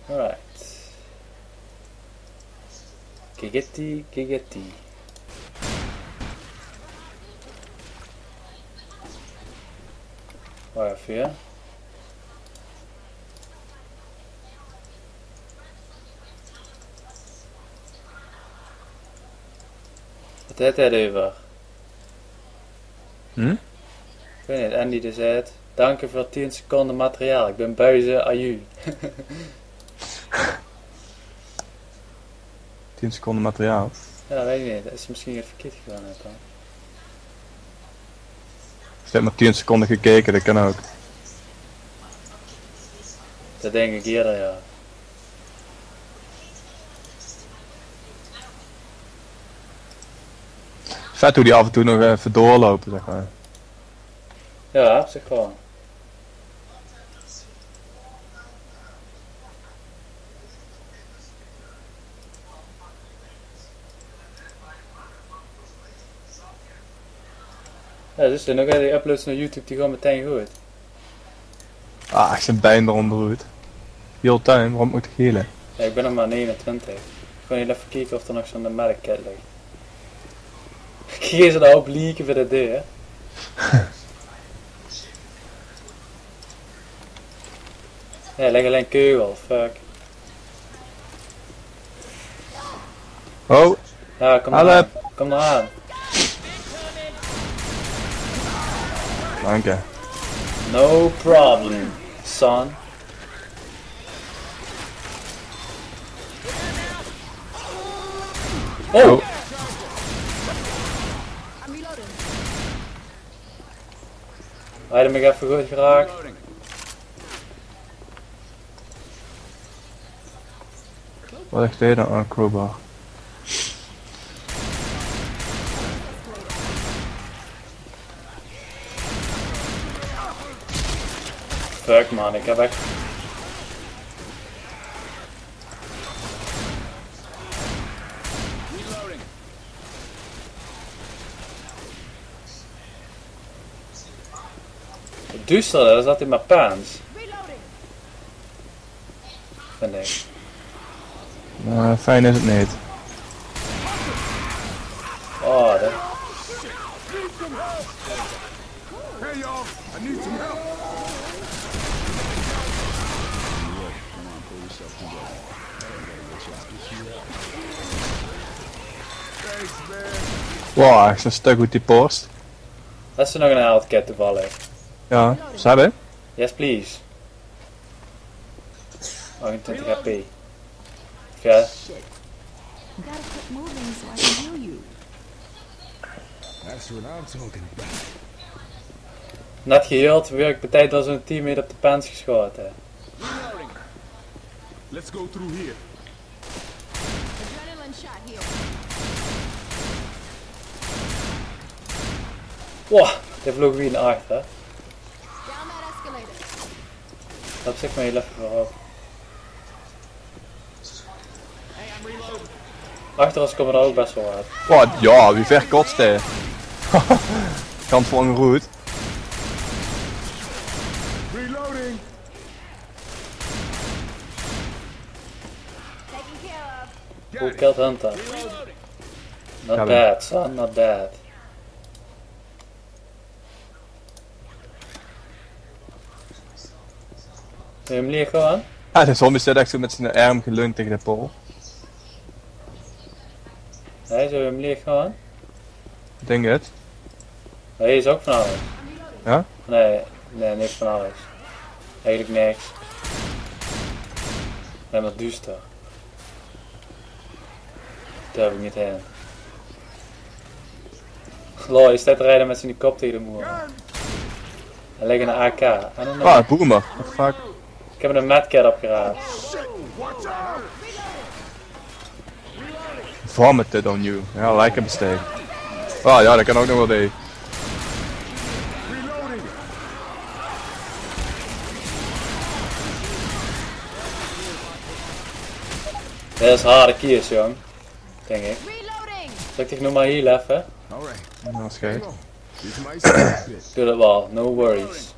Alright. Gigetti, gigetti. Wacht even, ja. Wat heeft hij over? Ik weet niet, Andy die zei het. Dank je voor 10 seconden materiaal. Ik ben buizen aju. 10 seconden materiaal. Ja, weet ik niet. Dat is misschien even verkeerd gedaan net dan. Je hebt maar 10 seconden gekeken, dat kan ook. Dat denk ik eerder, ja. Vet hoe die af en toe nog even doorlopen, zeg maar. Ja, zeg gewoon. Ja, dus dan ook die uploads naar YouTube die gewoon meteen goed. Ah, ik zijn bijna onderhoed. Heel tuin, waarom moet ik healen? Ja, ik ben nog maar 29. Ik ga niet even kijken of er nog zo'n Medicat ligt. Ik ga ze nou op leaken voor de deur. Ja, leg alleen keugel, fuck. Oh, Ja, kom Help. eraan. Kom eraan. dank je. No problem, son. Oh! Hij had hem even goed geraakt. Wat echt weer dan? Oh, crowbar. Fuck man, ik heb echt... Het duisterde, dat zat in mijn pants. Vind ik. Fijn is het niet. Oh, dat... Hey y'all, I need some help. Thanks, man. Wow, echt een stuk goed die post. Dat is er nog een healthkit toevallig. Ja, ze hebben. Yes please. 28 HP. Ja. Gotta quit moving so I can heal you. That's what I'm talking about. Net geheeld, weer ik bij door zo'n teammate op de pants geschoten. Reloading. Let's go through here. Adrenaline shot here. Wow, die vloog weer naar achter. Down that escalator. Dat zeg maar heel even voorop. Hey, I'm reloading. Achter ons komen er ook best wel uit. Wat? Ja, wie ver kotst hij? Kant van een route. Reloading. Taken care of. Got Who it. killed Hunter? Reloading. Not Got bad, son, not bad. Wil je hem leer gewoon? Ja, de zombie zit echt zo met zijn arm geleund tegen de pool. Nee, zullen we hem leer gewoon? Ik denk het. Nee, is ook van alles. Ja? Nee, niks van alles. Eigenlijk niks. Alleen maar duister. Daar heb ik niet heen. Lol, je staat te rijden met zijn kop tegen de muur. En ligt een AK. I don't know. Ah, boomer. What the fuck? Ik heb er een Medcat opgeraapt. Watch out. Vomited on you. Ja, like a mistake. Ah ja, dat kan ook nog wel bij. Reloading. Dit is harde kies, jong. Denk ik. Reloading. Zal ik dich nog maar hier even? Alright. Nou, schijt. This might sting a bit. Doe dat wel, no worries.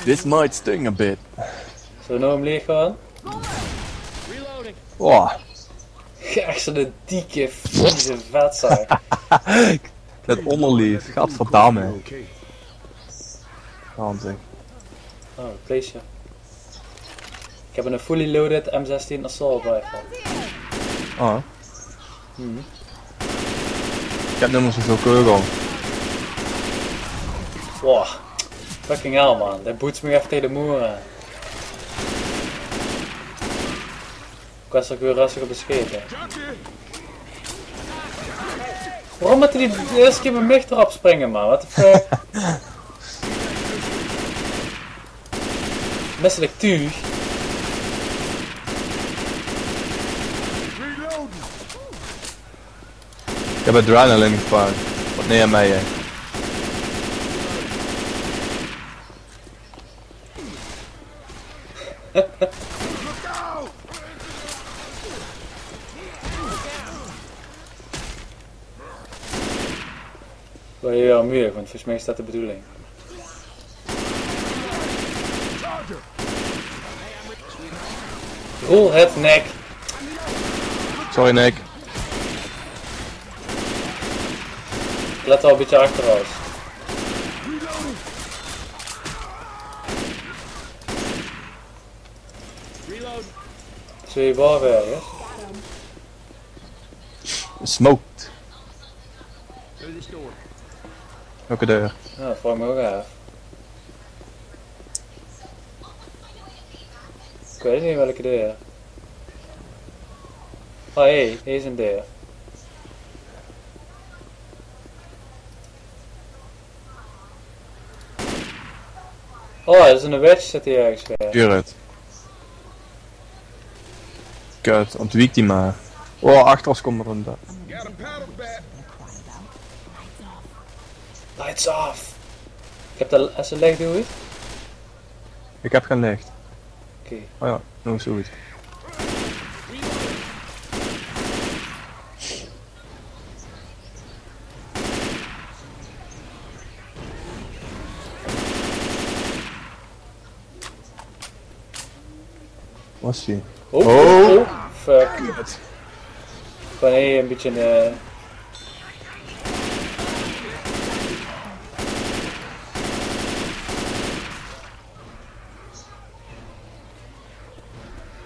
This might sting a bit. Zullen we nog hem leeg gaan? Forward. Oh, Echt zo'n dikke vieze vetzak. dat onderlief. Gadverdamme. Okay. Ranzig. Oh, pleasure. Ik heb een fully loaded M16 assault rifle. Oh, Mhm. ik heb nummer zoveel kogel. Wow. Fucking hell man, dat boetst me even tegen de muur aan. Ik was ook weer rustig op beschieten. Waarom moet hij die eerste keer met mij erop springen man, what the fuck? Misselijk tuig. Ik heb adrenaline gepakt. Wat neer mij hè. Word je wel muur, want volgens mij is dat de bedoeling. Roel het nek. Sorry Nick. Ik let wel een beetje achteruit. Zie je boven ergens? Smoked. Welke deur? Ja, dat vraag ik me ook af. Ik weet niet welke deur. Oh hé, hier is een deur. Oh, er is een wedge zit hier ergens weer. Stuur het. Kut, ontwiek die maar. Oh, achter ons komt er een deur. Got a paddle back. Lights off! Ik heb de als ze leg doe het. Ik heb geen licht. Oké. Oh ja, nou is het goed. Wat is die? Oh, Oh. oh, fuck. Gewoon hier een beetje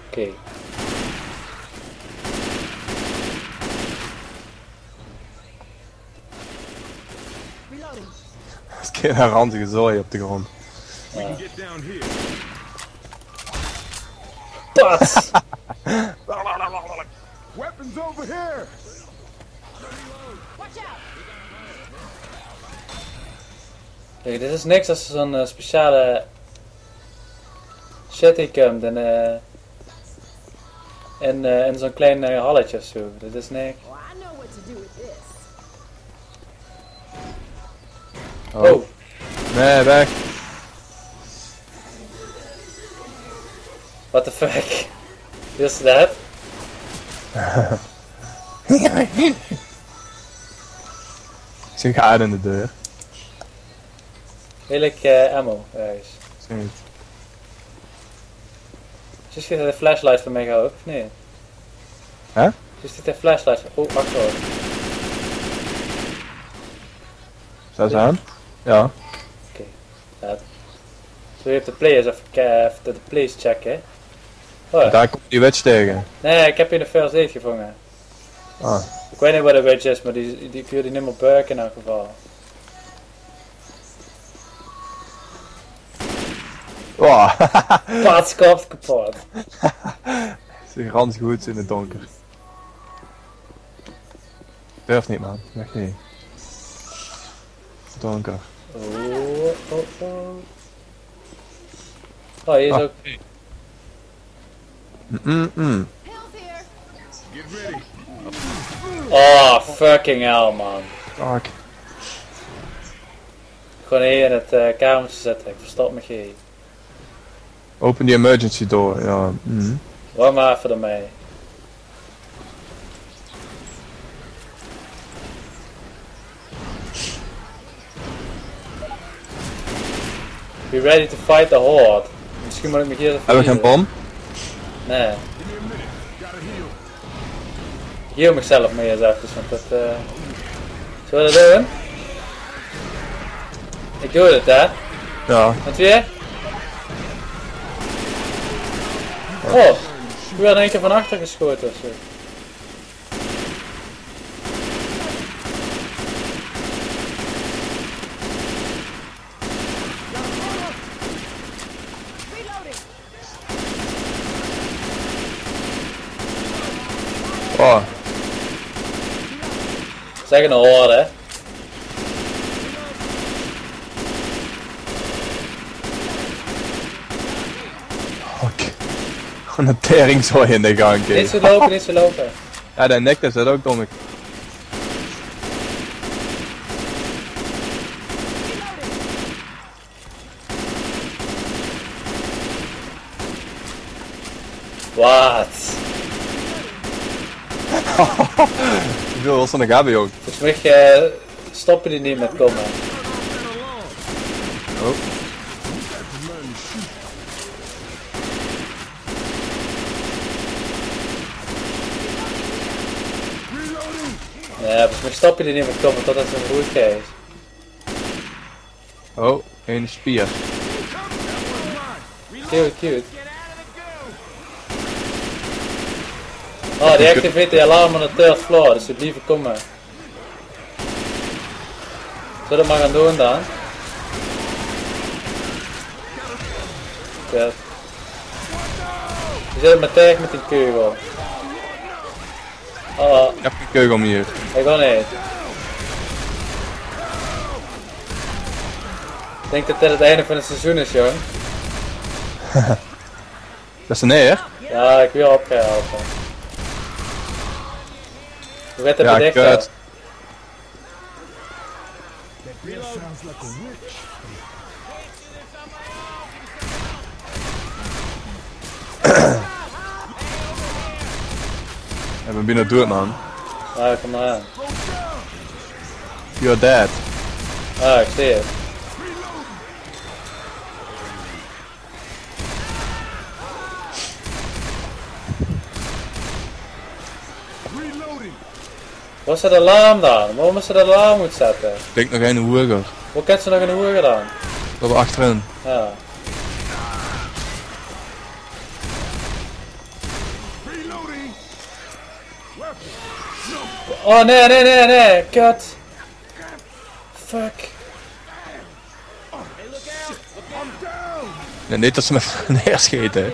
Oké. Het is een ranzige zooi op de grond. We can get down here. Pats! Weapons over here. Kijk, dit is niks als zo'n speciale shit die komt in zo'n klein halletje of zo. Dit is niks. Well, I know what to do with this. Oh, Nee, weg. what the fuck? Is dat? Ze gaat in de deur. Heerlijk ammo ergens. Zie je het? Zie je de flashlight van mij ook, of niet? Hè? Zie je de flashlight van... Oh, achterover. Zou ze aan? Ja. Ja. Zo je hebt de players even de players checken. Oh, ja. Daar komt die wedge tegen. Nee, ik heb hier de first aid gevangen. Ah. Ik weet niet wat de wedge is, maar die kun je niet meer buiken in elk geval. Oh. Pats kop kapot. Ze rans goed in het donker. Durf niet man, weg niet. Donker. Oh, hier is Ah. ook... Health here. Get ready. Oh, fucking hell, man. Fuck. Gewoon hier in het kamertje zitten, ik verstop me geen. Open die emergency door, ja. Wacht maar even ermee. Be ready to fight the horde. Misschien moet ik me hier even... Hebben we geen bom? Nee. Give me a minute. Gotta heal. Ik heal mezelf mee eens even, want dat... Zullen we dat doen? Ik doe het, hè? Ja. Met weer? Oh, ik werd in één keer van achter geschoten ofzo. Oh. Zeg een hoor, hè? Oké. Gewoon een teringzooi in de gang. Niet zo lopen, niet zo lopen. Ja, de nek is dat ook dom. Wat? Hoeveel was er nog hebben, joh? Volgens mij stoppen die niet met komen. Oh. Ja, volgens mij stoppen die niet met komen totdat ze een roertje is. Oh, een spier. Cute, cute. Oh, die activeert die alarm on the third floor, dus ze blijven komen. Zullen we dat maar gaan doen dan? Kut. Je zit met tegen met die kugel. Oh, Ik heb geen keugel meer. ik wil niet. Ik denk dat dit het einde van het seizoen is, jong. Dat is een neer. Ja, ik wil opgehelpen. Hoe werd het Ja, bedicht? kut. Ik ben binnen dood, man. Ah, kom maar aan. You're dead. Ah, ik zie het. Reloading. Wat is het alarm dan? Waarom is het alarm moet zetten? Ik denk nog een hoerger. Hoe kent ze nog een hoer gedaan? Dat we achterin. Ja. Reloading. Oh nee, nee, nee, nee, kut. Fuck. Nee, niet dat ze me neerschieten. Hè.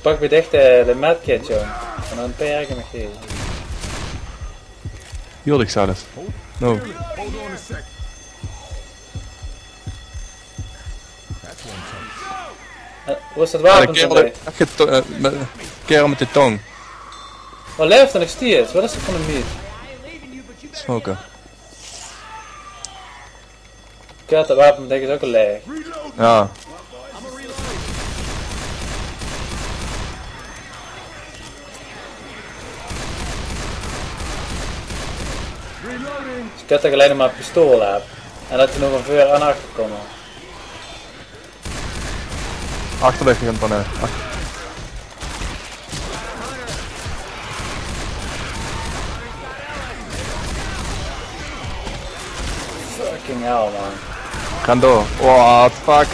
Pak weer dicht de medkit, joh. En dan perk ik me geven. Hield ik zelf. No. Hold on a sec. Hoe is dat Ja, wapen erbij? kerel met de tong. Oh, leeft er nog steeds? Wat is dat van een meat? Smoken. Kut, dat wapen denk ik is ook al leeg. Ja. Dus kut dat ik alleen nog maar een pistool heb. En dat je nog een vuur aan achter komen. Achterweg gaan van Fucking hell, man. Gaan door. What fuck.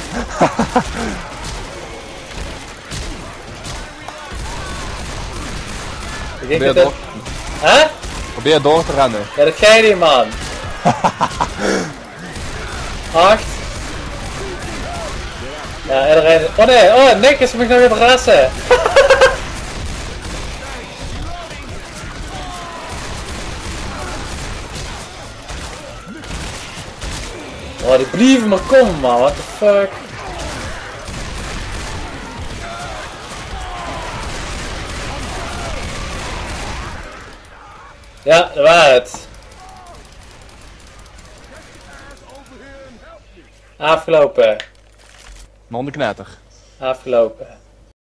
Ik denk Probeer dat door. dit... Huh? Probeer door te rennen. Ja, dat ga je niet, man. 8. Ja, iedereen... Oh nee, oh, Nick is me nog weer verrassen. Oh, die blijven maar komen, man. What the fuck? Ja, dat was het. Afgelopen. Non de knetter. Afgelopen.